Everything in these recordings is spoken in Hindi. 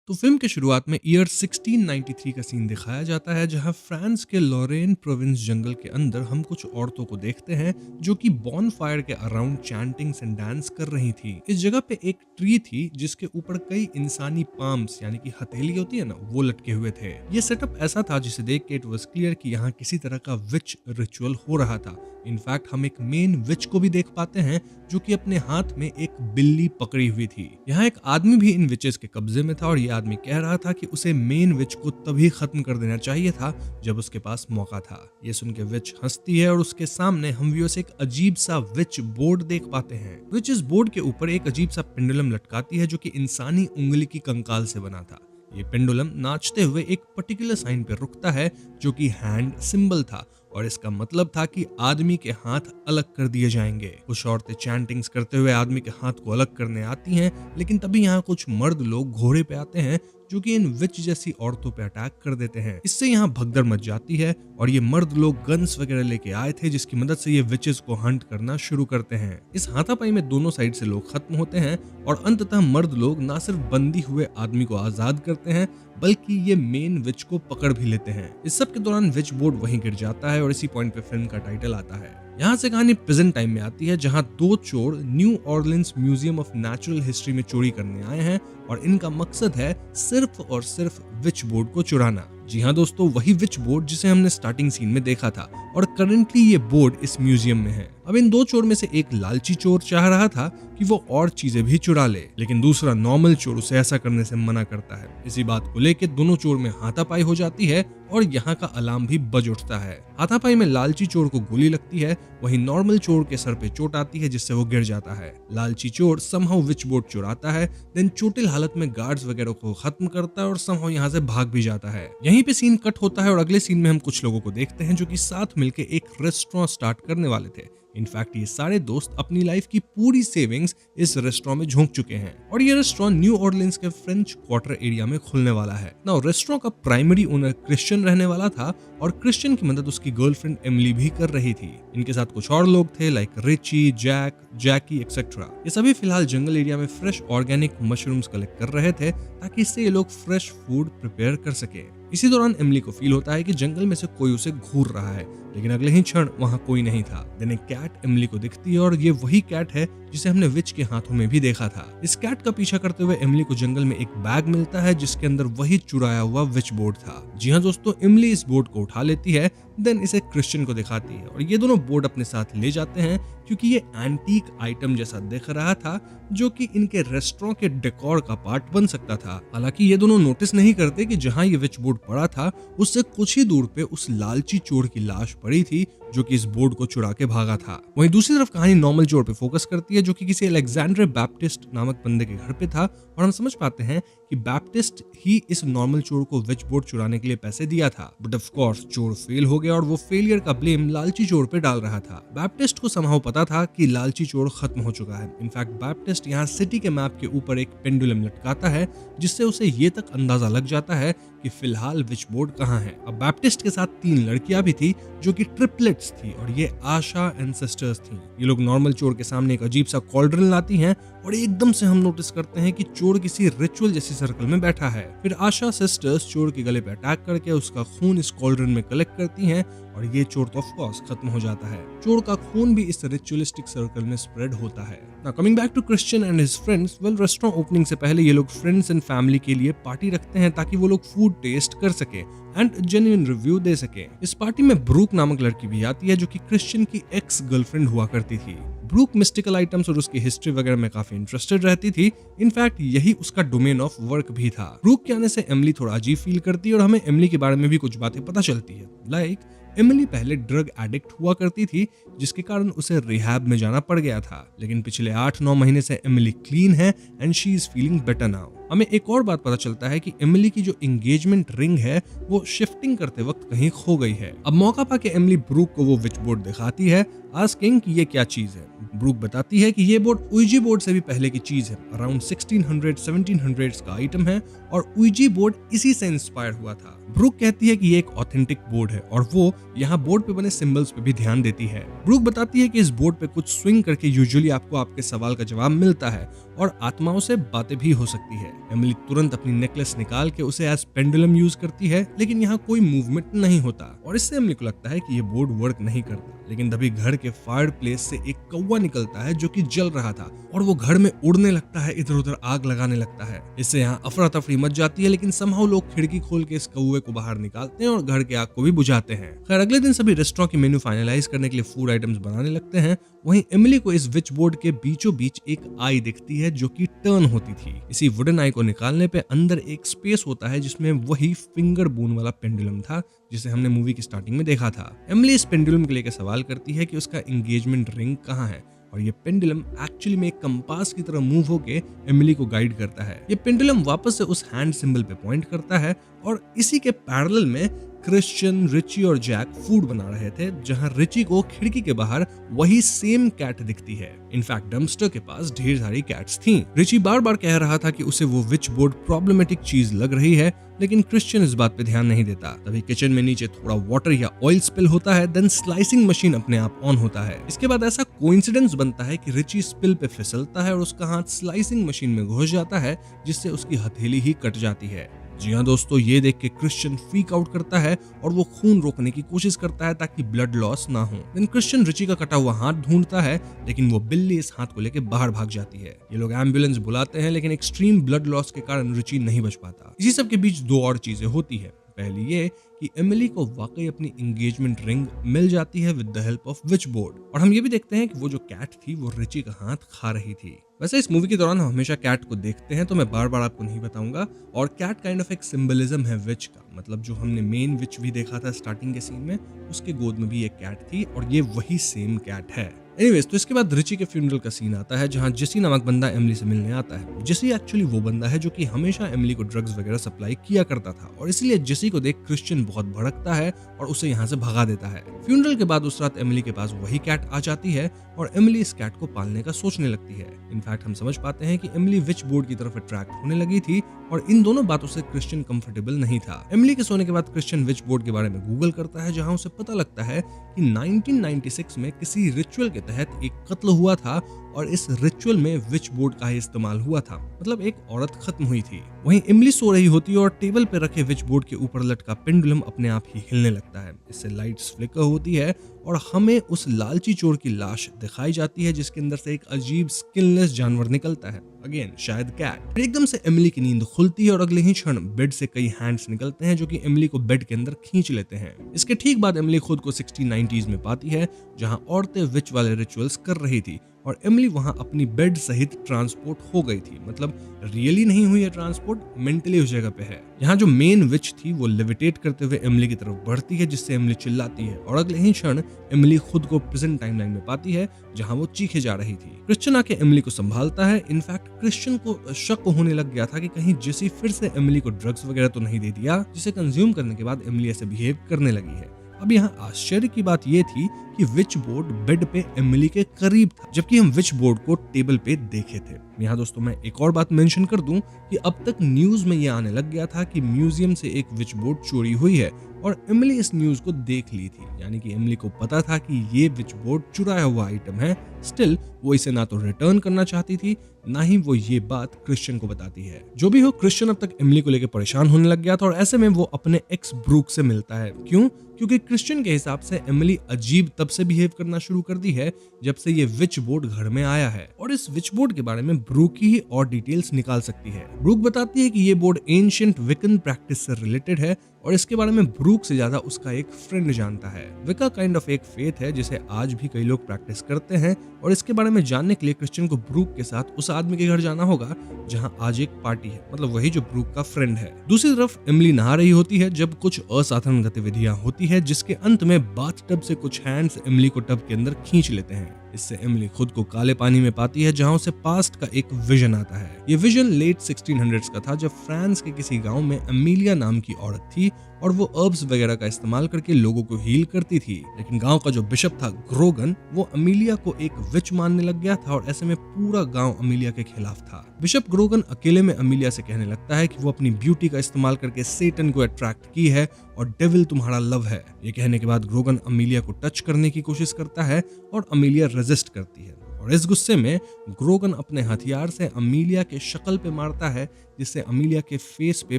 तो फिल्म के शुरुआत में ईयर 1693 का सीन दिखाया जाता है जहां फ्रांस के लॉरेन प्रोविंस जंगल के अंदर हम कुछ औरतों को देखते हैं जो कि बॉनफायर के अराउंड चैंटिंग्स एंड डांस कर रही थी। इस जगह पे एक ट्री थी जिसके ऊपर कई इंसानी पाम्स यानी कि हथेली होती है ना, वो लटके हुए थे। ये सेटअप ऐसा था जिसे देख के इट वाज क्लियर कि यहाँ किसी तरह का विच रिचुअल हो रहा था। इनफैक्ट हम एक मेन विच को भी देख पाते हैं जो कि अपने हाथ में एक बिल्ली पकड़ी हुई थी। यहाँ एक आदमी भी इन विचेस के कब्जे में था और ये आदमी कह रहा था कि उसे मेन विच को तभी खत्म कर देना चाहिए था जब उसके पास मौका था। ये सुन के विच हंसती है और उसके सामने हम व्यूअर्स एक अजीब सा विच बोर्ड देख पाते हैं। विच इस बोर्ड के ऊपर एक अजीब सा पेंडुलम लटकाती है जो कि इंसानी उंगली की कंकाल से बना था। ये पेंडुलम नाचते हुए एक पर्टिकुलर साइन पे रुकता है जो कि हैंड सिंबल था और इसका मतलब था कि आदमी के हाथ अलग कर दिए जाएंगे। कुछ औरतें चैंटिंग्स करते हुए आदमी के हाथ को अलग करने आती हैं, लेकिन तभी यहाँ कुछ मर्द लोग घोड़े पे आते हैं जो कि इन विच जैसी औरतों पे अटैक कर देते हैं। इससे यहाँ भगदड़ मच जाती है और ये मर्द लोग गन्स वगैरह लेके आए थे जिसकी मदद से ये विचेस को हंट करना शुरू करते हैं। इस हाथापाई में दोनों साइड से लोग खत्म होते हैं और अंततः मर्द लोग न सिर्फ बंदी हुए आदमी को आजाद करते हैं बल्कि ये मेन विच को पकड़ भी लेते हैं। इस सब के दौरान विच बोर्ड वहीं गिर जाता है और इसी पॉइंट पे फिल्म का टाइटल आता है। यहाँ से कहानी प्रेजेंट टाइम में आती है जहाँ दो चोर new Orleans museum of natural history में चोरी करने आए हैं और इनका मकसद है सिर्फ और सिर्फ विच बोर्ड को चुराना। जी हाँ दोस्तों, वही विच बोर्ड जिसे हमने स्टार्टिंग सीन में देखा था और करंटली ये बोर्ड इस म्यूजियम में है। अब इन दो चोर में से एक लालची चोर चाह रहा था कि वो और चीजें भी चुरा ले, लेकिन दूसरा नॉर्मल चोर उसे ऐसा करने से मना करता है। इसी बात को लेकर दोनों चोर में हाथापाई हो जाती है और यहाँ का अलार्म भी बज उठता है। हाथापाई में लालची चोर को गोली लगती है, वहीं नॉर्मल चोर के सर पे चोट आती है जिससे वो गिर जाता है। लालची चोर समहाउ विच बोर्ड चुराता है, देन चोटिल हालत में गार्ड्स वगैरह को खत्म करता है और समहाउ यहाँ से भाग भी जाता है। यहीं पे सीन कट होता है और अगले सीन में हम कुछ लोगों को देखते हैं जो कि साथ मिलकर एक रेस्टोरेंट स्टार्ट करने वाले थे। इनफैक्ट ये सारे दोस्त अपनी लाइफ की पूरी सेविंग्स इस रेस्टोरेंट में झोंक चुके हैं और ये रेस्टोरेंट न्यू ऑर्लिन्स के फ्रेंच क्वार्टर एरिया में खुलने वाला है। नाउ रेस्टोरेंट का प्राइमरी ओनर क्रिश्चियन रहने वाला था और क्रिश्चियन की मदद उसकी गर्लफ्रेंड एमिली भी कर रही थी। इनके साथ कुछ और लोग थे लाइक रिची, जैक, जैकी एक्सेट्रा। ये सभी फिलहाल जंगल एरिया में फ्रेश ऑर्गेनिक मशरूम्स कलेक्ट कर रहे थे ताकि इससे ये लोग फ्रेश फूड प्रिपेयर कर सके। इसी दौरान एमिली को फील होता है कि जंगल में से कोई उसे घूर रहा है, लेकिन अगले ही क्षण वहां कोई नहीं था। देन एक कैट एमिली को दिखती है और ये वही कैट है जिसे हमने विच के हाथों में भी देखा था। इस कैट का पीछा करते हुए एमिली को जंगल में एक बैग मिलता है जिसके अंदर वही चुराया हुआ विच बोर्ड था। जी हाँ दोस्तों, एमिली इस बोर्ड को उठा लेती है, देन इसे क्रिश्चियन को दिखाती है और ये दोनों बोर्ड अपने साथ ले जाते हैं क्योंकि ये एंटीक आइटम जैसा दिख रहा था जो कि इनके रेस्टोरेंट के डेकोर का पार्ट बन सकता था। हालांकि ये दोनों नोटिस नहीं करते कि जहां ये विच बोर्ड पड़ा था उससे कुछ ही दूर पे उस लालची चोर की लाश पड़ी थी जो कि इस बोर्ड को चुरा के भागा था। वहीं दूसरी तरफ कहानी नॉर्मल चोर पे फोकस करती है जो कि किसी अलेक्जेंडर बैप्टिस्ट नामक बंदे के घर पे था और हम समझ पाते हैं कि बैप्टिस्ट ही इस नॉर्मल चोर को विच बोर्ड चुराने के लिए पैसे दिया था। बट ऑफ कोर्स चोर फेल हो गया और वो फेलियर का ब्लेम लालची चोर पे डाल रहा था। बैप्टिस्ट को समहाउ पता था कि लालची चोर खत्म हो चुका है। इनफैक्ट बैप्टिस्ट यहाँ सिटी के मैप के ऊपर एक पेंडुलम लटकाता है जिससे उसे ये तक अंदाजा लग जाता है कि फिलहाल विच बोर्ड कहाँ है। अब बैप्टिस्ट के साथ 3 लड़कियां भी थी जो कि ट्रिपलेट्स थी और ये आशा एंड सिस्टर्स थी। ये लोग नॉर्मल चोर के सामने एक अजीब सा कॉल्ड्रन लाती हैं और एकदम से हम नोटिस करते हैं कि चोर किसी रिचुअल जैसी सर्कल में बैठा है। फिर आशा सिस्टर्स चोर के गले पे अटैक करके उसका खून इस कॉल्ड्रन में कलेक्ट करती हैं और ये चोर तो ऑफ कोर्स खत्म हो जाता है। चोर का खून भी इस रिचुअलिस्टिक सर्कल में स्प्रेड होता है। Now coming back to Christian and his friends, well restaurant opening से पहले ये लोग फ्रेंड्स एंड फैमिली के लिए पार्टी रखते हैं ताकि वो लोग फूड टेस्ट कर सके एंड जेन्युइन रिव्यू दे सके। इस पार्टी में ब्रूक नामक लड़की भी आती है जो कि क्रिश्चियन की एक्स गर्लफ्रेंड हुआ करती थी। ब्रूक मिस्टिकल आइटम्स और उसकी हिस्ट्री वगैरह में काफी इंटरेस्टेड रहती थी। इनफैक्ट यही उसका डोमेन ऑफ वर्क भी था। ब्रूक के आने से एमिली थोड़ा अजीब फील करती है और हमें एमिली के बारे में भी कुछ बातें पता चलती है। लाइक एमिली पहले ड्रग एडिक्ट हुआ करती थी जिसके कारण उसे रिहैब में जाना पड़ गया था, लेकिन पिछले 8-9 महीने से एमिली क्लीन है and she is feeling better now. हमें एक और बात पता चलता है कि एमिली की जो एंगेजमेंट रिंग है वो शिफ्टिंग करते वक्त कहीं खो गई है। अब मौका पाके एमिली ब्रूक को वो विच बोर्ड दिखाती है, आस्किंग कि ये क्या चीज है। ब्रूक बताती है कि ये बोर्ड उइजी बोर्ड से भी पहले की चीज है, अराउंड 1600-1700s का आइटम है और उइजी बोर्ड इसी से इंस्पायर हुआ था। ब्रूक कहती है कि ये एक ऑथेंटिक बोर्ड है और वो यहाँ बोर्ड पे बने सिंबल्स पे भी ध्यान देती है। ब्रूक बताती है कि इस बोर्ड पे कुछ स्विंग करके यूजुअली आपको आपके सवाल का जवाब मिलता है और आत्माओं से बातें भी हो सकती है। एमिली तुरंत अपनी नेकलेस निकाल के उसे एज पेंडुलम यूज करती है, लेकिन यहाँ कोई मूवमेंट नहीं होता और इससे एमिली को लगता है कि ये बोर्ड वर्क नहीं करता। लेकिन तभी घर के फायर प्लेस से एक कौवा निकलता है जो कि जल रहा था और वो घर में उड़ने लगता है, इधर उधर आग लगाने लगता है। इससे यहाँ अफरा तफरी मच जाती है, लेकिन समहाउ लोग खिड़की खोल के इस कौवे को बाहर निकालते हैं और घर के आग को भी बुझाते हैं। खैर अगले दिन सभी रेस्टोरेंट की मेन्यू फाइनलाइज करने के लिए फूड आइटम्स बनाने लगते हैं। वहीं एमिली को इस विच बोर्ड के बीचों बीच एक आई दिखती है जो कि टर्न होती थी। इसी वुडन आई को निकालने पे अंदर एक स्पेस होता है जिसमें वही फिंगर बोन वाला पेंडुलम था जिसे हमने मूवी की स्टार्टिंग में देखा था। एमिली इस पेंडुलम को लेकर सवाल करती है कि उसका एंगेजमेंट रिंग कहाँ है और ये पेंडुलम एक्चुअली में एक कंपास की तरह मूव होके एमिली को गाइड करता है। ये पेंडुलम वापस से उस हैंड सिंबल पे पॉइंट करता है और इसी के पैरेलल में क्रिश्चियन, रिची और जैक फूड बना रहे थे, जहां रिची को खिड़की के बाहर वही सेम कैट दिखती है। इनफैक्ट डम्पस्टर के पास ढेर सारी कैट्स थीं। रिची बार बार कह रहा था कि उसे वो विच बोर्ड प्रॉब्लमेटिक चीज लग रही है, लेकिन क्रिश्चियन इस बात पे ध्यान नहीं देता। तभी किचन में नीचे थोड़ा वाटर या ऑयल स्पिल होता है, देन स्लाइसिंग मशीन अपने आप ऑन होता है। इसके बाद ऐसा कोइंसिडेंस बनता है कि रिची स्पिल पे फिसलता है और उसका हाथ स्लाइसिंग मशीन में घुस जाता है, जिससे उसकी हथेली ही कट जाती है। जी हाँ दोस्तों, ये देख के क्रिश्चियन फ्रीक आउट करता है और वो खून रोकने की कोशिश करता है ताकि ब्लड लॉस ना हो। देन क्रिश्चियन रिची का कटा हुआ हाथ ढूंढता है, लेकिन वो बिल्ली इस हाथ को लेके बाहर भाग जाती है। ये लोग एम्बुलेंस बुलाते हैं, लेकिन एक्सट्रीम ब्लड लॉस के कारण रिची नहीं बच पाता। इसी सब के बीच दो और चीजें होती है। पहली ये कि एमिली को वाकई अपनी एंगेजमेंट रिंग मिल जाती है with the help of which board, और हम ये भी देखते हैं कि वो जो कैट थी वो रिची का हाथ खा रही थी। वैसे इस मूवी के दौरान हम हमेशा कैट को देखते हैं, तो मैं बार बार आपको नहीं बताऊंगा। और कैट काइंड ऑफ एक सिंबलिज्म है विच का, मतलब जो हमने मेन विच भी देखा था स्टार्टिंग के सीन में, उसके गोद में भी एक कैट थी और ये वही सेम कैट है। एनीवेज, तो इसके बाद रिची के फ्यूनरल का सीन आता है जहां जेसी नामक बंदा एमिली से मिलने आता है। जेसी एक्चुअली वो बंदा है जो कि हमेशा एमिली को ड्रग्स वगैरह सप्लाई किया करता था और इसलिए जेसी को देख क्रिश्चियन बहुत भड़कता है और उसे यहाँ से भगा देता है। फ्यूनरल के बाद उस रात एमिली के पास वही कैट आ जाती है और एमिली इस कैट को पालने का सोचने लगती है। इनफैक्ट हम समझ पाते हैं कि एमिली विच बोर्ड की तरफ अट्रैक्ट होने लगी थी और इन दोनों बातों से क्रिश्चियन कंफर्टेबल नहीं था। एमिली के सोने के बाद क्रिश्चियन विच बोर्ड के बारे में गूगल करता है, जहां उसे पता लगता है कि 1996 में किसी रिचुअल के तहत एक कत्ल हुआ था और इस रिचुअल में विच बोर्ड का ही इस्तेमाल हुआ था, मतलब एक औरत खत्म हुई थी। वहीं एमिली सो रही होती है और टेबल पे रखे विच बोर्ड के ऊपर लटका पेंडुलम अपने आप ही हिलने लगता है। इससे लाइट्स फ्लिकर होती है और हमें उस लालची चोर की लाश दिखाई जाती है जिसके अंदर से एक अजीब स्किनलेस जानवर निकलता है, अगेन शायद कैट। एकदम से एमिली की नींद खुलती है और अगले ही क्षण बेड से कई हैंड्स निकलते हैं जो कि एमिली को बेड के अंदर खींच लेते हैं। इसके ठीक बाद एमिली खुद को 1690s में पाती है, जहां औरतें विच वाले रिचुअल्स कर रही थी और एमिली वहां अपनी बेड सहित ट्रांसपोर्ट हो गई थी। मतलब रियली नहीं हुई है ट्रांसपोर्ट, मेंटली उस जगह पे है। यहाँ जो मेन विच थी वो लेविटेट करते हुए एमिली की तरफ बढ़ती है, जिससे एमिली चिल्लाती है और अगले ही क्षण एमिली खुद को प्रेजेंट टाइमलाइन में पाती है जहां वो चीखे जा रही थी। क्रिश्चियन आके एमिली को संभालता है। इनफैक्ट क्रिश्चियन को शक होने लग गया था कि कहीं जेसी फिर से एमिली को ड्रग्स वगैरह तो नहीं दे दिया, जिसे कंज्यूम करने के बाद एमिली ऐसे बिहेव करने लगी है। अब यहाँ आश्चर्य की बात यह थी कि विच बोर्ड बेड पे एमिली के करीब था, जबकि हम विच बोर्ड को टेबल पे देखे थे। यहाँ दोस्तों मैं एक और बात मेंशन कर दूं कि अब तक न्यूज में यह आने लग गया था कि म्यूजियम से एक विच बोर्ड चोरी हुई है और एमिली इस न्यूज को देख ली थी, यानी कि एमिली को पता था कि ये विच बोर्ड चुराया हुआ आइटम है। स्टिल वो इसे ना तो रिटर्न करना चाहती थी, ना ही वो ये बात क्रिश्चियन को बताती है। जो भी हो, क्रिश्चियन अब तक एमिली को लेकर परेशान होने लग गया था और ऐसे में वो अपने एक्स ब्रूक से मिलता है। क्यों? क्योंकि क्रिश्चियन के हिसाब से एमिली अजीब तब से बिहेव करना शुरू कर दी है जब से ये विच बोर्ड घर में आया है, और इस विच बोर्ड के बारे में ब्रूक ही और डिटेल्स निकाल सकती है। ब्रूक बताती है कि ये बोर्ड एंशिएंट विकन प्रैक्टिस से रिलेटेड है और इसके बारे में ब्रूक से ज्यादा उसका एक फ्रेंड जानता है। विका काइंड ऑफ एक फेथ है जिसे आज भी कई लोग प्रैक्टिस करते हैं, और इसके बारे में जानने के लिए क्रिश्चियन को ब्रूक के साथ उस आदमी के घर जाना होगा जहां आज एक पार्टी है, मतलब वही जो ब्रूक का फ्रेंड है। दूसरी तरफ एमिली नहा रही होती है जब कुछ असाधारण गतिविधियां होती है, जिसके अंत में बाथटब से कुछ हैंड्स एमिली को टब के अंदर खींच लेते हैं। इससे एमिली खुद को काले पानी में पाती है, जहां उसे पास्ट का एक विजन आता है। ये विजन लेट 1600s का था, जब फ्रांस के किसी गांव में अमीलिया नाम की औरत थी और वो हर्ब्स वगैरह का इस्तेमाल करके लोगों को हील करती थी। लेकिन गांव का जो बिशप था ग्रोगन, वो अमीलिया को एक विच मानने लग गया था और ऐसे में पूरा गांव अमीलिया के खिलाफ था। बिशप ग्रोगन अकेले में अमीलिया से कहने लगता है कि वो अपनी ब्यूटी का इस्तेमाल करके सेटन को अट्रैक्ट की है और डेविल तुम्हारा लव है। ये कहने के बाद ग्रोगन अमीलिया को टच करने की कोशिश करता है और अमीलिया रेजिस्ट करती है और इस गुस्से में ग्रोगन अपने हथियार से अमीलिया के शक्ल पे मारता है, जिससे अमीलिया के फेस पे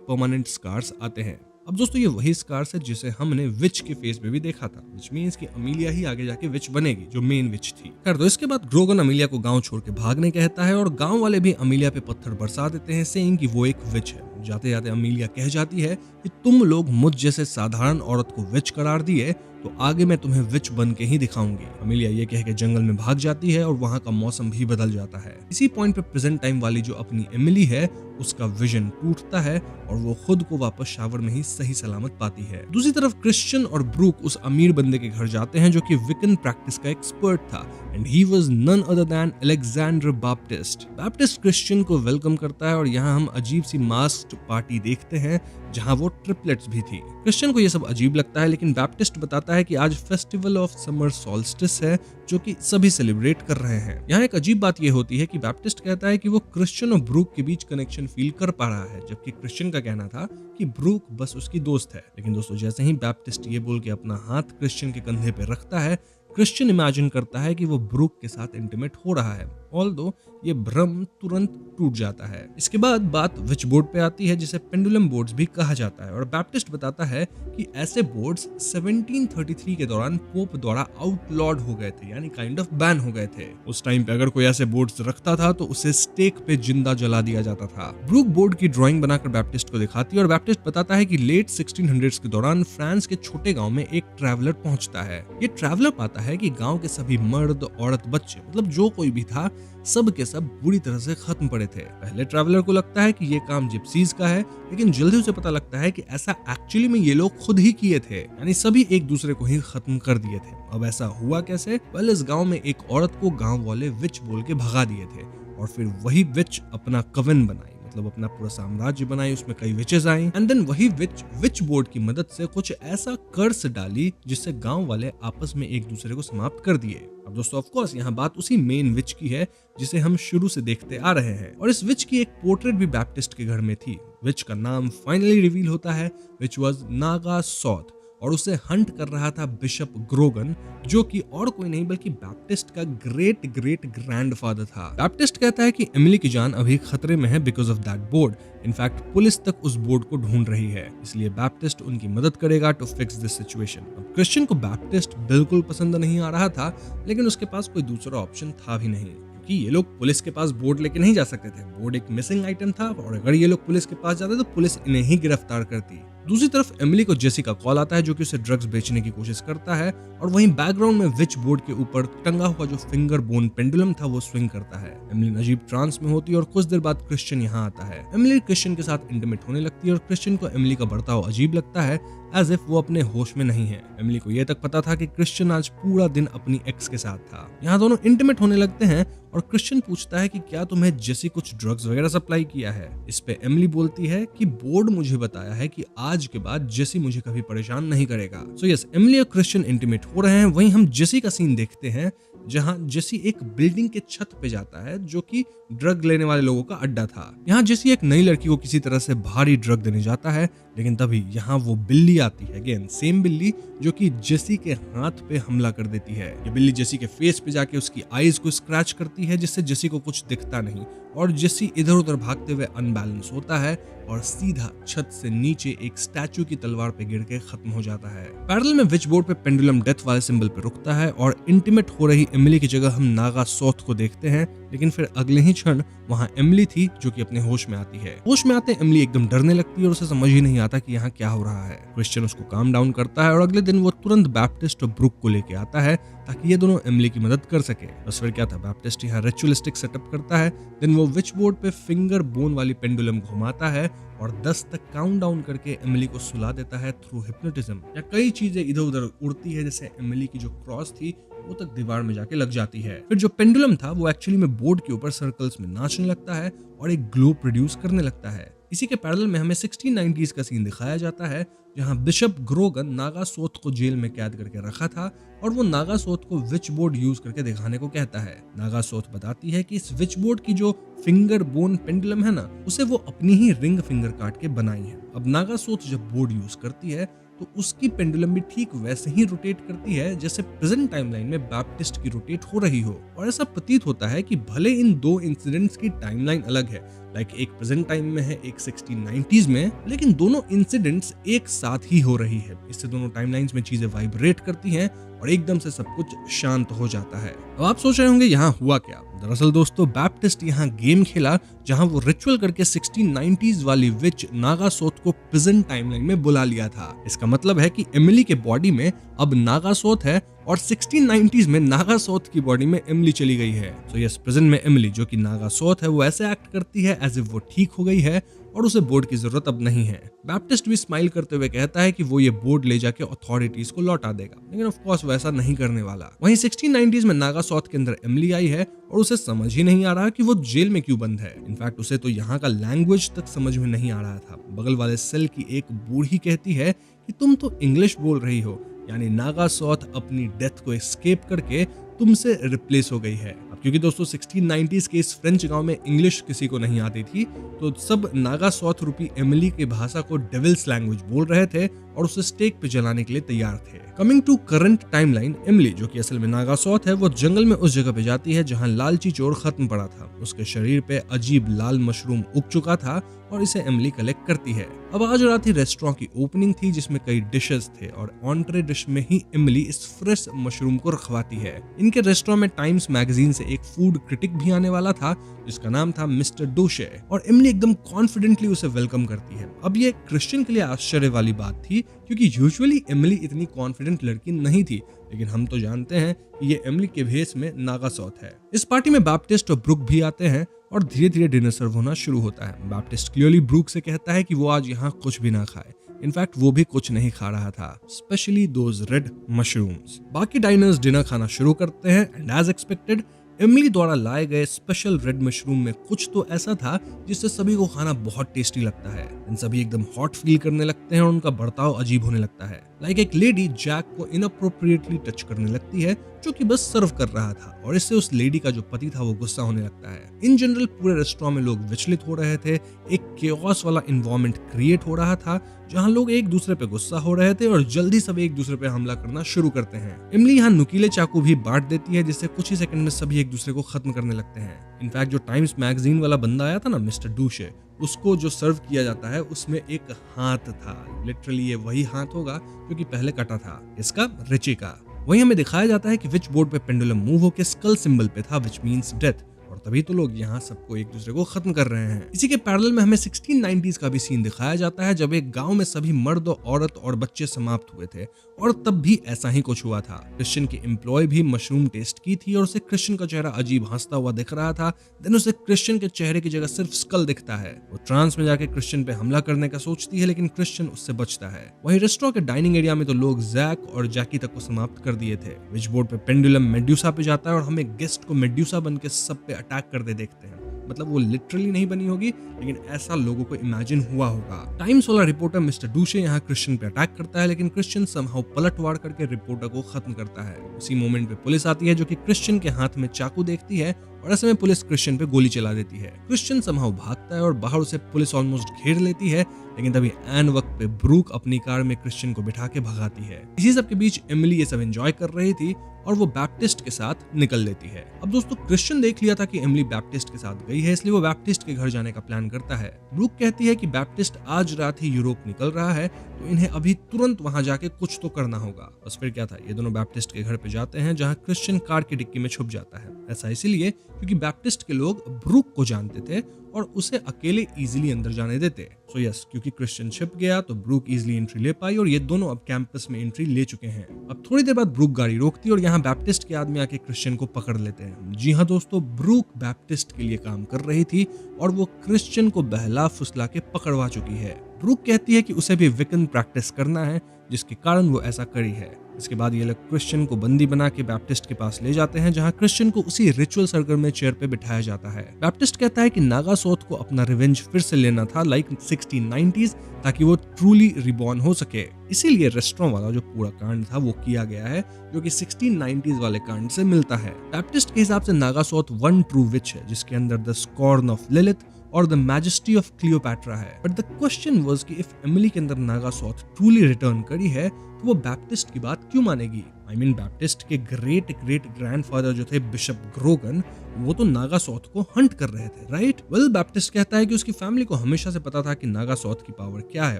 परमानेंट स्कार्स आते हैं। अब दोस्तों ये वही स्कार्स है जिसे हमने विच के फेस पे भी देखा था, विच मींस कि अमीलिया ही आगे जाके विच बनेगी, जो मेन विच थी। खैर तो इसके बाद ग्रोगन अमीलिया को गांव छोड़ के भागने कहता है और गांव वाले भी अमीलिया पे पत्थर बरसा देते हैं, सेइंग कि वो एक विच है। जाते जाते अमीलिया कह जाती है कि तुम लोग मुझ जैसे साधारण औरत को विच करार दिए, तो आगे मैं तुम्हें विच बन के ही दिखाऊंगी। अमीलिया ये कह के जंगल में भाग जाती है और वहां का मौसम भी बदल जाता है। इसी पॉइंट पे प्रेजेंट टाइम वाली जो अपनी एमिली है उसका विजन टूटता है और वो खुद को वापस शावर में ही सही सलामत पाती है। दूसरी तरफ क्रिश्चियन और ब्रूक उस अमीर बंदे के घर जाते हैं जो कि विकन प्रैक्टिस का एक्सपर्ट था, and he was none other than Alexander Baptiste. Baptiste Christian को वेलकम करता है और यहाँ हम अजीब सी मास्क्ड पार्टी देखते हैं जहां वो ट्रिपलेट्स भी थी। क्रिश्चियन को ये सब अजीब लगता है, लेकिन बैप्टिस्ट बताता है कि आज फेस्टिवल ऑफ समर सॉल्स्टिस है जो कि सभी सेलिब्रेट कर रहे हैं। यहाँ एक अजीब बात ये होती है कि बैप्टिस्ट कहता है कि वो क्रिश्चियन और ब्रूक के बीच कनेक्शन फील कर पा रहा है, जबकि क्रिश्चियन का कहना था कि ब्रूक बस उसकी दोस्त है। लेकिन दोस्तों जैसे ही बैप्टिस्ट ये बोल के अपना हाथ क्रिश्चियन के कंधे पे रखता है, क्रिश्चियन इमेजिन करता है कि वो ब्रूक के साथ इंटीमेट हो रहा है, ऑल्दो ये भ्रम तुरंत टूट जाता है। इसके बाद बात विच बोर्ड पे आती है जिसे पेंडुलम बोर्ड्स भी कहा जाता है, और बैप्टिस्ट बताता है कि ऐसे बोर्ड्स 1733 के दौरान पोप द्वारा आउटलॉड हो गए थे, यानी काइंड ऑफ बैन हो गए थे। उस टाइम पे अगर कोई ऐसे बोर्ड्स रखता था तो उसे स्टेक पे जिंदा जला दिया जाता था। ब्रूक बोर्ड की ड्राइंग बनाकर बैप्टिस्ट को दिखाती है और बैप्टिस्ट बताता है कि लेट 1600s के दौरान फ्रांस के छोटे गांव में एक ट्रैवलर पहुंचता है। ये ट्रैवलर पाता है कि गांव के सभी मर्द, औरत, बच्चे, मतलब जो कोई भी था, सब के सब बुरी तरह से खत्म पड़े थे। पहले ट्रैवलर को लगता है कि ये काम जिप्सीज का है, लेकिन जल्दी उसे पता लगता है कि ऐसा एक्चुअली में ये लोग खुद ही किए थे, यानी सभी एक दूसरे को ही खत्म कर दिए थे। अब ऐसा हुआ कैसे? पहले इस गांव में एक औरत को गांव वाले विच बोल के भगा दिए थे, और फिर वही विच अपना कवन बनाई, मतलब अपना पूरा साम्राज्य बनाई, उसमें कई विचेस आई, एंड देन वही विच बोर्ड की मदद से कुछ ऐसा कर्स डाली जिससे गांव वाले आपस में एक दूसरे को समाप्त कर दिए। अब दोस्तों ऑफ कोर्स यहाँ बात उसी मेन विच की है जिसे हम शुरू से देखते आ रहे हैं, और इस विच की एक पोर्ट्रेट भी बैप्टिस्ट के घर में थी। विच का नाम फाइनली रिवील होता है, विच वाज नागा सॉथ, और उसे हंट कर रहा था बिशप ग्रोगन, जो कि और कोई नहीं बल्कि बैप्टिस्ट का ग्रेट ग्रेट ग्रैंडफादर था। बैप्टिस्ट कहता है कि एमिली की जान अभी खतरे में है because of that board. In fact police तक उस बोर्ड को ढूंढ रही है, इसलिए बैप्टिस्ट उनकी मदद करेगा टू फिक्स दिस सिचुएशन। अब क्रिश्चियन को बैप्टिस्ट बिल्कुल पसंद नहीं आ रहा था, लेकिन उसके पास कोई दूसरा ऑप्शन था भी नहीं, कि ये लोग पुलिस के पास बोर्ड लेके नहीं जा सकते थे। बोर्ड एक मिसिंग आइटम था, और अगर ये लोग पुलिस के पास जाते तो पुलिस इन्हें ही गिरफ्तार करती। दूसरी तरफ एमिली को जेसी का कॉल आता है जो कि उसे ड्रग्स बेचने की कोशिश करता है, और वहीं बैकग्राउंड में विच बोर्ड के ऊपर टंगा हुआ जो फिंगर बोन पेंडुलम था वो स्विंग करता है। एमिली अजीब ट्रांस में होती है और कुछ देर बाद क्रिश्चियन यहाँ आता है। एमिली क्रिश्चियन के साथ इंटीमेट होने लगती है और क्रिश्चियन को एमिली का बर्ताव अजीब लगता है, एज इफ वो अपने होश में नहीं है। एमिली को यह तक पता था कि क्रिश्चियन आज पूरा दिन अपनी एक्स के साथ था। यहाँ दोनों इंटीमेट होने लगते हैं और क्रिश्चियन पूछता है कि क्या तुम्हें जेसी कुछ ड्रग्स वगैरह सप्लाई किया है। इस पे एमिली बोलती है कि बोर्ड मुझे बताया है कि आज के बाद जेसी मुझे कभी परेशान नहीं करेगा। सो यस, एमिली और क्रिश्चियन इंटीमेट हो रहे हैं। वहीं हम जेसी का सीन देखते हैं जहां जेसी एक बिल्डिंग के छत पे जाता है जो कि ड्रग लेने वाले लोगों का अड्डा था। यहाँ जेसी एक नई लड़की को किसी तरह से भारी ड्रग देने जाता है, लेकिन तभी यहाँ वो बिल्ली आती है, अगेन सेम बिल्ली जो कि जेसी के हाथ पे हमला कर देती है। ये बिल्ली जेसी के फेस पे जाके उसकी आईज को स्क्रैच करती है, जिससे जेसी को कुछ दिखता नहीं, और जेसी इधर उधर भागते हुए अनबैलेंस होता है और सीधा छत से नीचे एक स्टैचू की तलवार पे गिर के खत्म हो जाता है। पैरेलल में विच बोर्ड पे पेंडुलम डेथ वाले सिंबल पे रुकता है और इंटीमेट हो रही एमिली की जगह हम नागा सॉथ को देखते हैं, लेकिन फिर अगले ही क्षण वहां एमिली थी जो कि अपने होश में आती है। होश में आते एमिली एकदम डरने लगती है और उसे समझ ही नहीं आता कि यहाँ क्या हो रहा है। क्रिश्चियन उसको काम डाउन करता है और अगले दिन वो तुरंत बैप्टिस्ट और ब्रूक को लेके आता है ताकि ये दोनों एमिली की मदद कर सके। बस फिर क्या था, बैप्टिस्ट यहाँ रिचुअलिस्टिक सेटअप करता है, देन वो विच बोर्ड पे फिंगर बोन वाली पेंडुलम घुमाता है और 10 तक काउंट डाउन करके एमिली को सुला देता है थ्रू हिप्नोटिज्म। या कई चीजें इधर उधर उड़ती है, जैसे एमिली की जो क्रॉस थी वो तक दीवार में जाके लग जाती है। फिर जो पेंडुलम था वो एक्चुअली में बोर्ड के ऊपर सर्कल्स में नाचने लगता है और एक ग्लो प्रोड्यूस करने लगता है। इसी के पैरेलल में हमें 1690s का सीन दिखाया जाता है जहां बिशप ग्रोगन नागा सोथ को जेल में कैद करके रखा था और वो नागा सोथ को विच बोर्ड यूज करके दिखाने को कहता है। नागा सोथ बताती है कि इस विच बोर्ड की जो फिंगर बोन पेंडुलम है ना, उसे वो अपनी ही रिंग फिंगर काट के बनाई है। अब नागा सोथ जब बोर्ड यूज करती है तो उसकी पेंडुलम भी ठीक वैसे ही रोटेट करती है जैसे प्रेजेंट टाइमलाइन में बैप्टिस्ट की रोटेट हो रही हो। और ऐसा प्रतीत होता है कि भले इन दो इंसिडेंट्स की टाइमलाइन अलग है, लाइक एक प्रेजेंट टाइम में है, एक 1690s में, लेकिन दोनों इंसिडेंट्स एक साथ ही हो रही है। इससे दोनों टाइमलाइंस में चीजें वाइब्रेट करती हैं और एकदम से सब कुछ शांत हो जाता है। अब आप सोच रहे होंगे यहाँ हुआ क्या। दरअसल दोस्तों, बैप्टिस्ट यहाँ गेम खेला जहाँ वो रिचुअल करके 1690s वाली विच नागासोथ को प्रेजेंट टाइमलाइन में बुला लिया था। इसका मतलब है कि एमिली के बॉडी में अब नागासोथ है और 1690s में नागासोथ की बॉडी में एमिली चली गई है। तो यस, प्रेजेंट में एमिली जो कि नागासोथ है वो ऐसे एक्ट करती है एज इफ वो ठीक हो गई है और उसे बोर्ड की जरूरत अब नहीं है। बैप्टिस्ट भी स्माइल करते हुए कहता है कि वो ये बोर्ड ले जाके अथॉरिटीज को लौटा देगा, लेकिन ऑफ कोर्स वैसा नहीं करने वाला। वहीं 1690s में नागासोथ के अंदर एमिली आई है और उसे समझ ही नहीं आ रहा कि वो जेल में क्यों बंद है। इनफैक्ट उसे तो यहाँ का लैंग्वेज तक समझ में नहीं आ रहा था। बगल वाले सेल की एक बूढ़ी कहती है कि तुम तो इंग्लिश बोल रही हो, यानी नागासोथ अपनी डेथ को एस्केप करके तुमसे रिप्लेस हो गई है। अब क्योंकि दोस्तों 1690s के इस फ्रेंच गांव में इंग्लिश किसी को नहीं आती थी, तो सब नागासोथ रूपी एमिली की भाषा को डेविल्स लैंग्वेज बोल रहे थे और उसे स्टेक पे जलाने के लिए तैयार थे। Coming to current timeline, Emily जो कि असल में नागासोथ है, वो जंगल में उस जगह पे जाती है जहां लालची चोर खत्म पड़ा था। उसके शरीर पे अजीब लाल मशरूम उग चुका था और इसे एमिली कलेक्ट करती है। अब आज रात ही रेस्टोरेंट की ओपनिंग थी जिसमें कई डिशेस थे और ऑन्ट्रे डिश में ही एमिली इस फ्रेश मशरूम को रखवाती है। इनके रेस्टोरेंट में टाइम्स मैगजीन से एक फूड क्रिटिक भी आने वाला था जिसका नाम था मिस्टर डोशे, और एमिली एकदम कॉन्फिडेंटली उसे वेलकम करती है। अब ये क्रिश्चियन के लिए आश्चर्य वाली बात थी क्योंकि यूजुअली एमिली इतनी कॉन्फिडेंट लड़की नहीं थी, लेकिन हम तो जानते हैं कि ये एमिली के भेष में नागासोथ है। इस पार्टी में बैप्टिस्ट और ब्रुक भी आते हैं और धीरे धीरे डिनर सर्व होना शुरू होता है। बैप्टिस्ट क्लियरली ब्रुक से कहता है कि वो आज यहाँ कुछ भी ना खाए। इनफैक्ट वो भी कुछ नहीं खा रहा था, स्पेशली दोज रेड मशरूम्स। बाकी डाइनर्स डिनर खाना शुरू करते हैं एंड एज एक्सपेक्टेड एमिली द्वारा लाए गए स्पेशल रेड मशरूम में कुछ तो ऐसा था जिससे सभी को खाना बहुत टेस्टी लगता है। इन सभी एकदम हॉट फील करने लगते हैं और उनका बर्ताव अजीब होने लगता है। लाइक एक लेडी जैक को इनअप्रोप्रिएटली टच करने लगती है जो कि बस सर्व कर रहा था, और इससे उस लेडी का जो पति था वो गुस्सा होने लगता है। इन जनरल पूरे रेस्टोरेंट में लोग विचलित हो रहे थे। एक केओस वाला इन्वायरमेंट क्रिएट हो रहा था जहां लोग एक दूसरे पे गुस्सा हो रहे थे और जल्दी सब एक दूसरे पे हमला करना शुरू करते हैं। एमिली यहाँ नुकीले चाकू भी बांट देती है जिससे कुछ ही सेकंड में सभी एक दूसरे को खत्म करने लगते हैं। इनफैक्ट जो टाइम्स मैगजीन वाला बंदा आया था ना, मिस्टर डूशे, उसको जो सर्व किया जाता है उसमें एक हाथ था। लिटरली ये वही हाथ होगा जो कि पहले कटा था, इसका रिची का। वहीं हमें दिखाया जाता है कि विच बोर्ड पे पेंडुलम मूव होकर स्कल सिंबल पे था, विच मींस डेथ, और तभी तो लोग यहाँ सबको एक दूसरे को खत्म कर रहे हैं। इसी के पैरेलल में हमें 1690s का भी सीन दिखाया जाता है जब एक गांव में सभी मर्द, औरत और बच्चे समाप्त हुए थे, और तब भी ऐसा ही कुछ हुआ था। क्रिश्चियन की एम्प्लॉय भी मशरूम टेस्ट की थी और उसे क्रिश्चियन का चेहरा अजीब हंसता हुआ दिख रहा था। देन उसे क्रिश्चियन के चेहरे की जगह सिर्फ स्कल दिखता है। वो ट्रांस में जाके क्रिश्चियन पे हमला करने का सोचती है, लेकिन क्रिश्चियन उससे बचता है। वहीं रेस्टोरेंट के डाइनिंग एरिया में तो लोग जैक और जैकी तक को समाप्त कर दिए थे। विच बोर्ड पे पेंडुलम मेड्यूसा पे जाता है और हमें गेस्ट को मेड्यूसा बन के सब पे अटैक करते देखते हैं। मतलब वो लिटरली नहीं बनी होगी, लेकिन ऐसा लोगों को इमेजिन हुआ होगा। टाइम्स वाला रिपोर्टर मिस्टर डूशे यहाँ क्रिश्चियन पे अटैक करता है, लेकिन क्रिश्चियन समहाउ पलटवार करके रिपोर्टर को खत्म करता है। उसी मोमेंट पे पुलिस आती है जो कि क्रिश्चियन के हाथ में चाकू देखती है, और ऐसे में पुलिस क्रिश्चियन पे गोली चला देती है। क्रिश्चियन समहाउ भागता है और बाहर उसे पुलिस ऑलमोस्ट घेर लेती है, लेकिन तभी एन वक्त पे ब्रूक अपनी कार में क्रिश्चियन को बिठा के भगाती है। इसी सब के बीच एमिली ये सब एंजॉय कर रही थी और वो बैप्टिस्ट के साथ निकल लेती है। अब दोस्तों, क्रिश्चियन देख लिया था कि एमिली बैप्टिस्ट के साथ गई है, इसलिए वो बैप्टिस्ट के घर जाने का प्लान करता है। ब्रूक कहती है कि बैप्टिस्ट आज रात ही यूरोप निकल रहा है, तो इन्हें अभी तुरंत वहां जाके कुछ तो करना होगा। बस फिर क्या था, ये दोनों बैप्टिस्ट के घर पे जाते हैं जहां क्रिश्चियन कार की डिक्की में छुप जाता है। ऐसा इसीलिए क्योंकि बैप्टिस्ट के लोग ब्रूक को जानते थे और उसे अकेले इजीली अंदर जाने देते। सो यस, क्योंकि क्रिश्चियन छिप गया तो ब्रूक इजीली एंट्री ले पाई और ये दोनों अब कैंपस में एंट्री ले चुके हैं। अब थोड़ी देर बाद ब्रूक गाड़ी रोकती है और यहाँ बैप्टिस्ट के आदमी आके क्रिश्चियन को पकड़ लेते हैं। जी हाँ दोस्तों, ब्रूक बैप्टिस्ट के लिए काम कर रही थी और वो क्रिश्चियन को बहला फुसला के पकड़वा चुकी है। ब्रूक कहती है कि उसे भी विकन प्रैक्टिस करना है, जिसके कारण वो ऐसा करी है। इसके बाद ये लोग क्रिश्चियन को बंदी बना के बैप्टिस्ट के पास ले जाते हैं जहां क्रिश्चियन को उसी रिचुअल सर्कल में चेयर पे बिठाया जाता है। बैप्टिस्ट कहता है कि नागासोथ को अपना रिवेंज फिर से लेना था, लाइक 1690s, ताकि वो ट्रूली रिबॉर्न हो सके। इसीलिए रेस्टोरेंट वाला जो पूरा कांड था वो किया गया है, जो कि 1690s वाले कांड से मिलता है। बैप्टिस्ट के हिसाब से नागासोथ वन ट्रू विच है जिसके अंदर द स्कॉर्न ऑफ लिलिथ और द मैजेस्टी ऑफ क्लियोपैट्रा है। बट द क्वेश्चन वाज कि इफ एमिली के अंदर नागासॉथ ट्रूली रिटर्न करी है तो वो बैप्टिस्ट की बात क्यों मानेगी? बैप्टिस्ट के ग्रेट ग्रेट ग्रैंडफादर जो थे बिशप ग्रोगन, वो तो नागासॉथ को हंट कर रहे थे, राइट? वेल, बैप्टिस्ट कहता है कि उसकी फैमिली को हमेशा से पता था कि नागासॉथ की पावर क्या है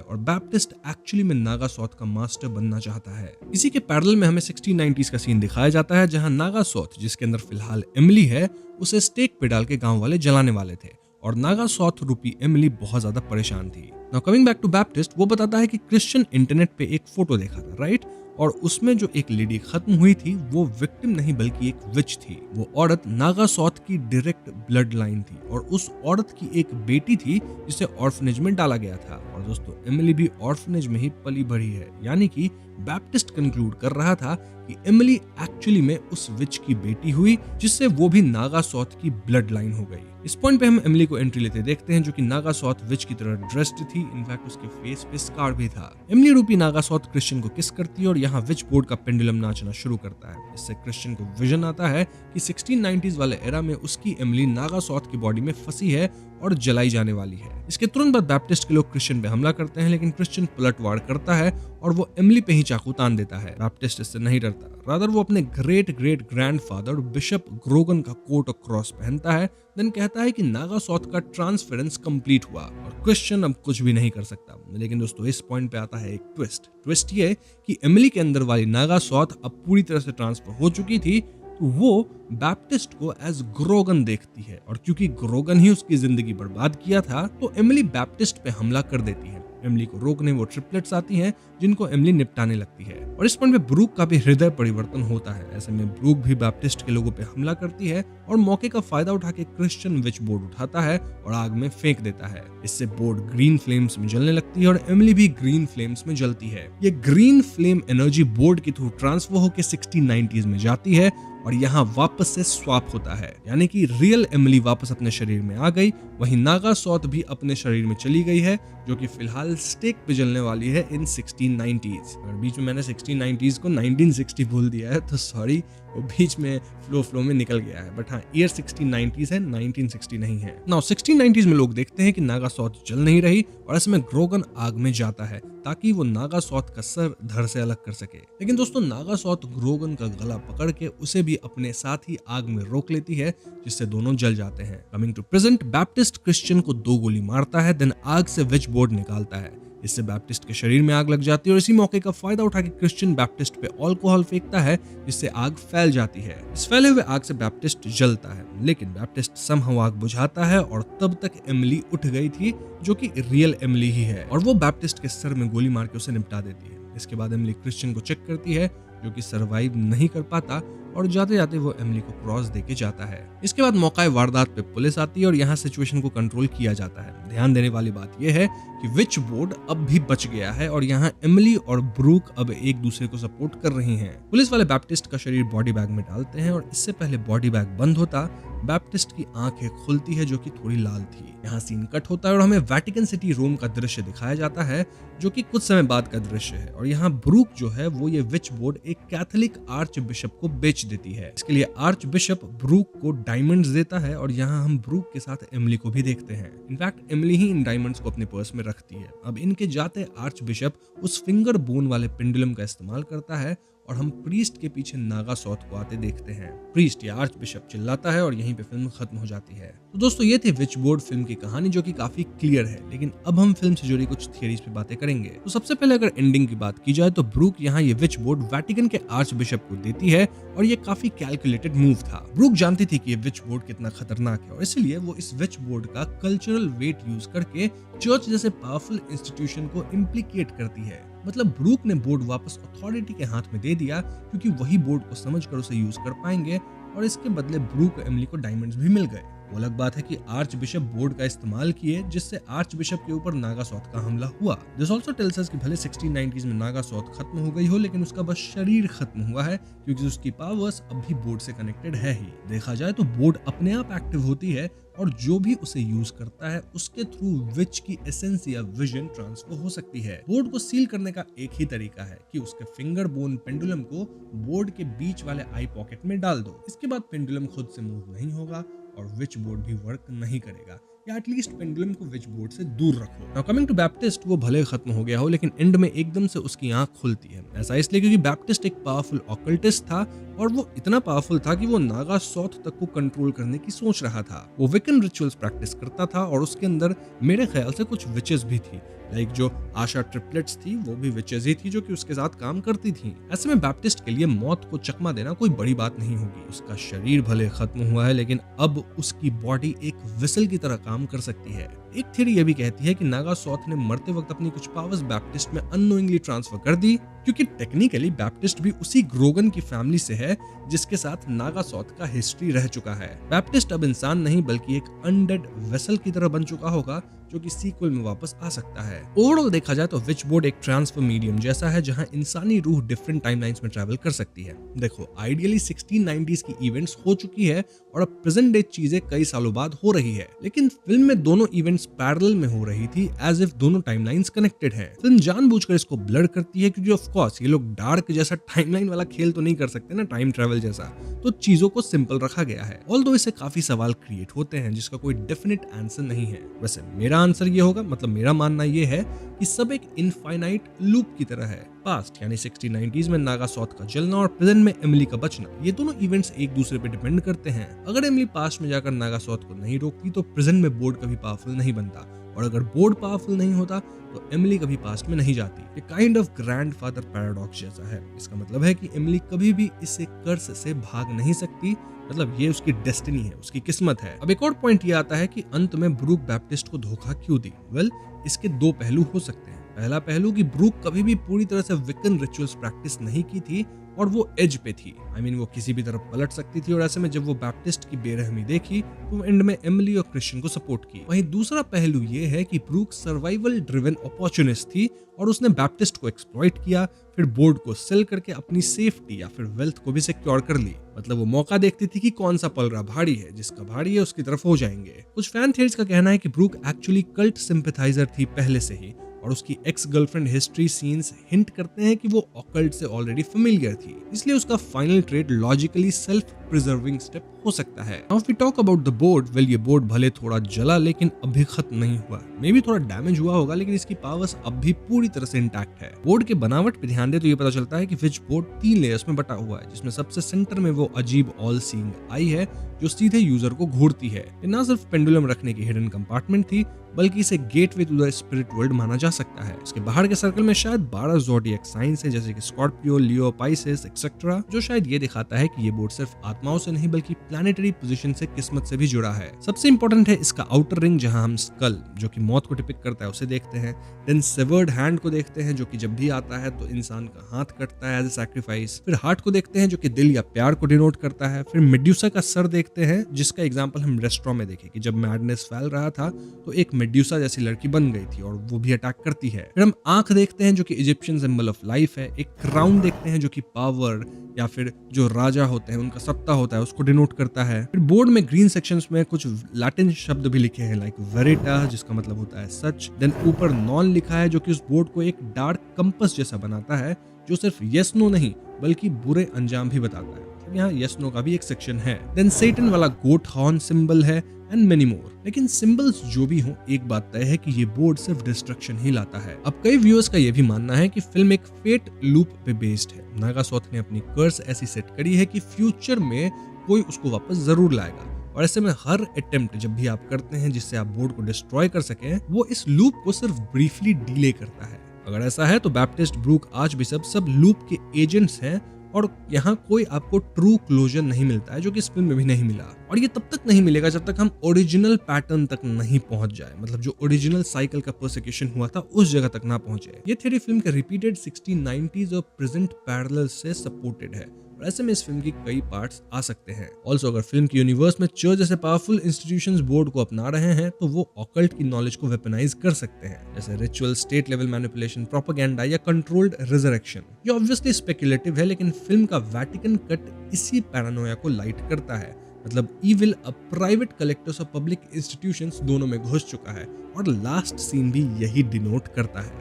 और बैप्टिस्ट एक्चुअली में नागासॉथ का मास्टर बनना चाहता है। इसी के पैरेलल में हमें 1690s का सीन दिखाया जाता है जहां नागासॉथ, जिसके अंदर फिलहाल एमिली है, उसे स्टेक पे डाल के गांव वाले जलाने वाले थे और नागासॉथ रूपी एमिली बहुत ज्यादा परेशान थी। Now coming back to Baptiste, वो बताता है कि क्रिश्चियन इंटरनेट पे एक फोटो देखा था, राइट? और उसमें जो एक लेडी खत्म हुई थी वो विक्टिम नहीं बल्कि एक विच थी। वो औरत नागासॉथ की डायरेक्ट ब्लड लाइन थी और उस औरत की एक बेटी थी जिसे ऑर्फनेज में डाला गया था। और दोस्तों, एमिली भी ऑर्फनेज में ही पली बढ़ी है, यानी कि बैप्टिस्ट कंक्लूड कर रहा था कि एमिली एक्चुअली में उस विच की बेटी हुई, जिससे वो भी नागासॉथ की ब्लड लाइन हो गई। इस पॉइंट पे हम एमिली को एंट्री लेते देखते हैं, जो कि नागासॉथ विच की तरह ड्रेस्ड थी। इनफैक्ट उसके फेस पे स्कार भी था। एमिली रूपी नागासॉथ क्रिश्चियन को किस करती है और यहाँ विच बोर्ड का पेंडुलम नाचना शुरू करता है। इससे क्रिश्चियन को विजन आता है कि 1690s वाले एरा में उसकी एमिली नागासॉथ की बॉडी में फंसी है और जलाई जाने वाली है। इसके तुरंत बाद बैप्टिस्ट के लोग क्रिश्चियन पे हमला करते हैं, लेकिन क्रिश्चियन पलटवार करता है और वो एमिली पे ही चाकू तान देता है। बैप्टिस्ट इससे नहीं डरता, रादर वो अपने great great grandfather bishop Grogan का कोट और क्रॉस पहनता है, देन कहता है कि नागासॉथ का ट्रांसफरेंस कंप्लीट हुआ और क्रिश्चियन अब कुछ भी नहीं कर सकता। लेकिन दोस्तों, इस पॉइंट पे आता है एक ट्विस्ट ये कि एमिली के अंदर वाली नागासॉथ अब पूरी तरह से ट्रांसफर हो चुकी थी, तो वो बैप्टिस्ट को एज ग्रोगन देखती है और क्योंकि ग्रोगन ही उसकी जिंदगी बर्बाद किया था, तो एमिली बैप्टिस्ट पे हमला कर देती है। एमिली को रोकने वो ट्रिपलेट्स आती हैं जिनको एमिली निपटाने लगती है और इस पॉइंट पे ब्रूक का भी हृदय परिवर्तन होता है। ऐसे में ब्रूक भी बैप्टिस्ट के लोगों पे हमला करती है और मौके का फायदा उठा के क्रिश्चियन विच बोर्ड उठाता है और आग में फेंक देता है। इससे बोर्ड ग्रीन फ्लेम्स में जलने लगती है और एमिली भी ग्रीन फ्लेम्स में जलती है। ये ग्रीन फ्लेम एनर्जी बोर्ड के थ्रू ट्रांसफर होकर 1690s में जाती है और यहाँ वापस से स्वैप होता है, यानी कि रियल एमिली वापस अपने शरीर में आ गई। वहीं नागासॉथ भी अपने शरीर में चली गई है, जो कि फिलहाल स्टेक पे जलने वाली है इन 1690s। अगर बीच में मैंने 1690s को 1960 बोल दिया है तो सॉरी, वो बीच में फ्लो में निकल गया है। बट हाँ, ईयर 1690s है, 1960 नहीं है। नाउ 1690s में लोग देखते हैं कि नागासॉथ जल नहीं रही और ऐसे में ग्रोगन आग में जाता है ताकि वो नागासॉथ का सर धड़ से अलग कर सके। लेकिन दोस्तों, नागासॉथ ग्रोगन का गला पकड़ के उसे भी अपने साथ ही आग में रोक लेती है, जिससे दोनों जल जाते हैं। Coming to present, Baptist Christian को 2 गोली मारता है, देन आग से विच बोर्ड निकालता है। इससे बैप्टिस्ट के शरीर में आग लग जाती है और इसी मौके का फायदा उठा के क्रिश्चियन बैप्टिस्ट पे अल्कोहल फेंकता है, जिससे आग फैल जाती है। इस फैले हुए आग से बैप्टिस्ट जलता है, लेकिन बैप्टिस्ट समहाउ आग बुझाता है और तब तक एमिली उठ गई थी, जो कि रियल एमिली ही है, और वो बैप्टिस्ट के सर में गोली मार के उसे निपटा देती है। इसके बाद एमिली क्रिश्चियन को चेक करती है, जो कि सरवाइव नहीं कर पाता और जाते जाते वो एमिली को क्रॉस देके जाता है। इसके बाद मौका वारदात पे पुलिस आती है और यहाँ सिचुएशन को कंट्रोल किया जाता है। ध्यान देने वाली बात यह है कि विच बोर्ड अब भी बच गया है और यहाँ एमिली और ब्रूक अब एक दूसरे को सपोर्ट कर रही हैं। पुलिस वाले बैप्टिस्ट का शरीर बॉडी बैग में डालते हैं और इससे पहले बॉडी बैग बंद होता, बैप्टिस्ट की आंखें खुलती है, जो कि थोड़ी लाल थी। यहाँ सीन कट होता है और हमें वेटिकन सिटी रोम का दृश्य दिखाया जाता है, जो कि कुछ समय बाद का दृश्य है। और यहाँ ब्रूक जो है वो ये विच बोर्ड एक कैथोलिक आर्च बिशप को बेच देती है। इसके लिए आर्च बिशप ब्रूक को डायमंड्स देता है और यहाँ हम ब्रूक के साथ एमिली को भी देखते हैं। इनफैक्ट एमिली ही इन डायमंड्स को अपने पर्स में रखती है। अब इनके जाते आर्च बिशप उस फिंगर बोन वाले पेंडुलम का इस्तेमाल करता है और हम प्रीस्ट के पीछे नागासॉथ को आते देखते हैं। प्रीस्ट या आर्च बिशप चिल्लाता है और यहीं पे फिल्म खत्म हो जाती है। तो दोस्तों, ये थी विच बोर्ड फिल्म की कहानी, जो कि काफी क्लियर है। लेकिन अब हम फिल्म से जुड़ी कुछ थियरीज पे बातें करेंगे। तो सबसे पहले अगर एंडिंग की बात की जाए तो ब्रूक यहाँ ये विच बोर्ड वेटिकन के आर्च बिशप को देती है और ये काफी कैलकुलेटेड मूव था। ब्रूक जानती थी कि ये विच बोर्ड कितना खतरनाक है और इसलिए वो इस विच बोर्ड का कल्चरल वेट यूज करके चर्च जैसे पावरफुल इंस्टीट्यूशन को इम्प्लीकेट करती है। मतलब ब्रूक ने बोर्ड वापस अथॉरिटी के हाथ में दे दिया, क्योंकि वही बोर्ड को समझकर उसे यूज कर पाएंगे और इसके बदले ब्रूक और एमिली को डायमंड्स भी मिल गए। वो अलग बात है कि आर्च बिशप बोर्ड का इस्तेमाल किए, जिससे आर्च बिशप के ऊपर नागासॉथ का हमला हुआ। दिस ऑल्सो टेल्स अस कि भले 1690s में नागासॉथ खत्म हो गई हो, लेकिन उसका बस शरीर खत्म हुआ है, क्योंकि उसकी पावर्स अब भी बोर्ड से कनेक्टेड है ही। देखा जाए तो बोर्ड अपने आप एक्टिव होती है और जो भी उसे यूज करता है उसके थ्रू विच की एसेंस या विजन ट्रांसफर हो सकती है। बोर्ड को सील करने का एक ही तरीका है कि उसके फिंगर बोन पेंडुलम को बोर्ड के बीच वाले आई पॉकेट में डाल दो। इसके बाद पेंडुलम खुद से मूव नहीं होगा और विच बोर्ड भी वर्क नहीं करेगा। या एटलीस्ट पेंडुलम को विच बोर्ड से दूर रखो। नाउ कमिंग टू बैप्टिस्ट, वो भले खत्म हो गया हो लेकिन एंड में एकदम से उसकी आंख खुलती है। ऐसा इसलिए क्योंकि बैप्टिस्ट एक पावरफुल ऑकल्टिस्ट था और वो इतना पावरफुल था कि वो नागा सॉथ तक को कंट्रोल करने की सोच रहा था। वो विकन रिचुअल्स प्रैक्टिस करता था और उसके अंदर मेरे ख्याल से कुछ विचेस भी थी, लाइक जो आशा ट्रिपलेट्स थी वो भी विचेस ही थी जो कि उसके साथ काम करती थी। ऐसे में बैप्टिस्ट के लिए मौत को चकमा देना कोई बड़ी बात नहीं होगी। उसका शरीर भले खत्म हुआ है लेकिन अब उसकी बॉडी एक विसल की तरह काम कर सकती है। एक थ्योरी ये भी कहती है कि नागा सॉथ ने मरते वक्त अपनी कुछ पावर्स बैप्टिस्ट में अननोइंगली ट्रांसफर कर दी, क्योंकि टेक्निकली बैप्टिस्ट भी उसी ग्रोगन की फैमिली से है जिसके साथ नागा सॉथ का हिस्ट्री रह चुका है। बैप्टिस्ट अब इंसान नहीं बल्कि एक अनडेड वेसल की तरह बन चुका होगा जो कि सीक्वल में वापस आ सकता है। ओवरऑल देखा जाए तो विच बोर्ड एक ट्रांसफर मीडियम जैसा है जहां इंसानी रूह डिफरेंट टाइमलाइंस में ट्रैवल कर सकती है। देखो, आइडियली 1690s की इवेंट्स हो चुकी है और अब प्रेजेंट डे चीजें कई सालों बाद हो रही है, लेकिन फिल्म में दोनों इवेंट्स पैरेलल में हो रही थी एज इफ दोनों टाइमलाइंस कनेक्टेड है। फिल्म जानबूझकर इसको ब्लर करती है क्योंकि ऑफ कोर्स ये लोग डार्क जैसा टाइमलाइन वाला खेल तो नहीं कर सकते ना, टाइम ट्रैवल जैसा, तो चीजों को सिंपल रखा गया है। ऑल्दो इससे काफी सवाल क्रिएट होते हैं जिसका कोई डेफिनेट आंसर नहीं है। वैसे मेरा आंसर ये होगा, मतलब मेरा मानना ये है कि सब एक इनफाइनाइट लूप की तरह है। पास्ट यानी 1690s में नागा सॉथ का जलना और प्रेजेंट में एमिली का बचना, ये दोनों इवेंट्स एक दूसरे पे डिपेंड करते हैं। अगर एमिली पास्ट में जाकर नागा सॉथ को नहीं रोकती तो प्रेजेंट में बोर्ड कभी पावरफुल नहीं बनता, और अगर बोर्ड पावरफुल नहीं होता तो एमिली कभी पास्ट में नहीं जाती। ये काइंड ऑफ ग्रैंडफादर पैराडॉक्स जैसा है। इसका मतलब है कि एमिली कभी भी इस कर्स से भाग नहीं सकती, मतलब ये उसकी डेस्टिनी है, उसकी किस्मत है। अब एक और पॉइंट ये आता है कि अंत में ब्रूक बैप्टिस्ट को धोखा क्यों दी। वेल, इसके दो पहलू हो सकते हैं। पहला पहलू कि ब्रूक कभी भी पूरी तरह से विकन रिचुअल्स प्रैक्टिस नहीं की थी और वो एज पे थी। वो किसी भी तरफ पलट सकती थी, और ऐसे में जब वो बैप्टिस्ट की बेरहमी देखी तो वो एंड में एमिली और क्रिश्चियन को सपोर्ट की। वहीं दूसरा पहलू ये है कि ब्रूक सर्वाइवल ड्रिवन अपॉर्चुनिस्ट थी और उसने बैप्टिस्ट को एक्सप्लॉइट किया, फिर बोर्ड को सेल करके अपनी सेफ्टी या फिर वेल्थ को भी सिक्योर कर ली। मतलब वो मौका देखती थी कि कौन सा पलड़ा भारी है, जिसका भारी है उसकी तरफ हो जाएंगे। कुछ फैन थियरीज का कहना है कि ब्रूक एक्चुअली कल्ट सिंपैथाइजर थी पहले से ही, और उसकी ex girlfriend history scenes hint करते हैं कि वो ऑकल्ट से ऑलरेडी फेमिलियर थी, इसलिए उसका final trade logically self preserving step हो सकता है। Now if we talk about the board, well ये बोर्ड भले थोड़ा जला लेकिन अभी खत्म नहीं हुआ। मे बी थोड़ा डैमेज हुआ होगा लेकिन इसकी पावर्स अब भी पूरी तरह से इंटैक्ट है। बोर्ड के बनावट पे ध्यान दे तो ये पता चलता है कि विच बोर्ड 3 लेयर्स में बटा हुआ है, जिसमें सबसे सेंटर में वो अजीब ऑल सीइंग आई है जो सीधे यूजर को घूरती है। ये ना सिर्फ पेंडुलम रखने की हिडन कंपार्टमेंट थी बल्कि इसे gateway to the spirit world माना जा सकता है। इसके बाहर के सर्कल में शायद 12 ज़ोडिएक साइंस है जैसे कि स्कॉर्पियो, लियो, पाइसेस एक्सेट्रा, जो शायद ये दिखाता है कि ये बोर्ड सिर्फ आत्माओं से नहीं बल्कि प्लैनेटरी पोजीशन से किस्मत से भी जुड़ा है। सबसे इंपॉर्टेंट है इसका आउटर रिंग जहां हम स्कल जो कि मौत को डिपिक्ट करता है उसे देखते हैं, देन सेवर्ड हैंड को देखते हैं जो कि जब भी आता है तो इंसान का हाथ कटता है एज ए सैक्रिफाइस, फिर हार्ट को देखते हैं जो कि दिल या प्यार को डिनोट करता है, फिर मेड्यूसा का सर देखते हैं जिसका एग्जांपल हम रेस्ट्रॉ में देखे कि जब मैडनेस फैल रहा था तो एक मेड्यूसा जैसी लड़की बन गई थी और वो भी अटैक करती है। फिर हम आंख देखते हैं जो कि इजिप्शियन सिंबल ऑफ लाइफ है, एक क्राउन देखते हैं जो कि पावर या फिर जो राजा होते हैं उनका सत्ता होता है उसको डिनोट करता है। फिर बोर्ड में ग्रीन सेक्शंस में कुछ लैटिन शब्द भी लिखे हैं लाइक वेरिटा जिसका मतलब होता है सच, देन ऊपर नॉन लिखा है जो कि उस बोर्ड को एक डार्क कंपस जैसा बनाता है जो सिर्फ यस नो नहीं बल्कि बुरे अंजाम भी बताता है। यहाँ यस नो का भी एक सेक्शन है। देन सेटन वाला गोट हॉर्न सिंबल है एंड मेनी मोर। लेकिन सिंबल्स जो भी हों, एक बात तय है कि ये बोर्ड सिर्फ डिस्ट्रक्शन ही लाता है। अब कई व्यूअर्स का ये भी मानना है कि फिल्म एक फेट लूप पे बेस्ड है। नागा सॉथ ने अपनी कर्स ऐसी सेट करी है कि फ्यूचर में कोई उसको वापस जरूर लाएगा, और ऐसे में हर अटेम्प्ट जब भी आप करते हैं जिससे आप बोर्ड को डिस्ट्रॉय कर सकें, वो इस लूप को सिर्फ ब्रीफली डिले करता है। अगर ऐसा है तो बैप्टिस्ट, ब्रूक, आर्च बिशप सब लूप के एजेंट्स हैं और यहाँ कोई आपको ट्रू क्लोजर नहीं मिलता है जो कि इस फिल्म में भी नहीं मिला, और ये तब तक नहीं मिलेगा जब तक हम ओरिजिनल पैटर्न तक नहीं पहुंच जाए, मतलब जो ओरिजिनल साइकिल का प्रोसिक्यूशन हुआ था उस जगह तक ना पहुंचे। ये थ्योरी फिल्म के रिपीटेड 1690s और प्रेजेंट पैरेलल से सपोर्टेड है, और ऐसे में इस फिल्म की कई पार्ट्स आ सकते हैं। ऑल्सो अगर फिल्म की यूनिवर्स में चर्च जैसे पावरफुल इंस्टीट्यूशंस बोर्ड को अपना रहे हैं तो वो ऑकल्ट की नॉलेज को वेपनाइज कर सकते हैं, जैसे ritual, state level manipulation, propaganda या कंट्रोल्ड रिजरेक्शन। ये ऑब्वियसली स्पेकुलेटिव है लेकिन फिल्म का वैटिकन कट इसी पैरानोया को लाइट करता है। मतलब ईविल अब प्राइवेट कलेक्टर्स और पब्लिक इंस्टीट्यूशंस दोनों में घुस चुका है, और लास्ट सीन भी यही डिनोट करता है।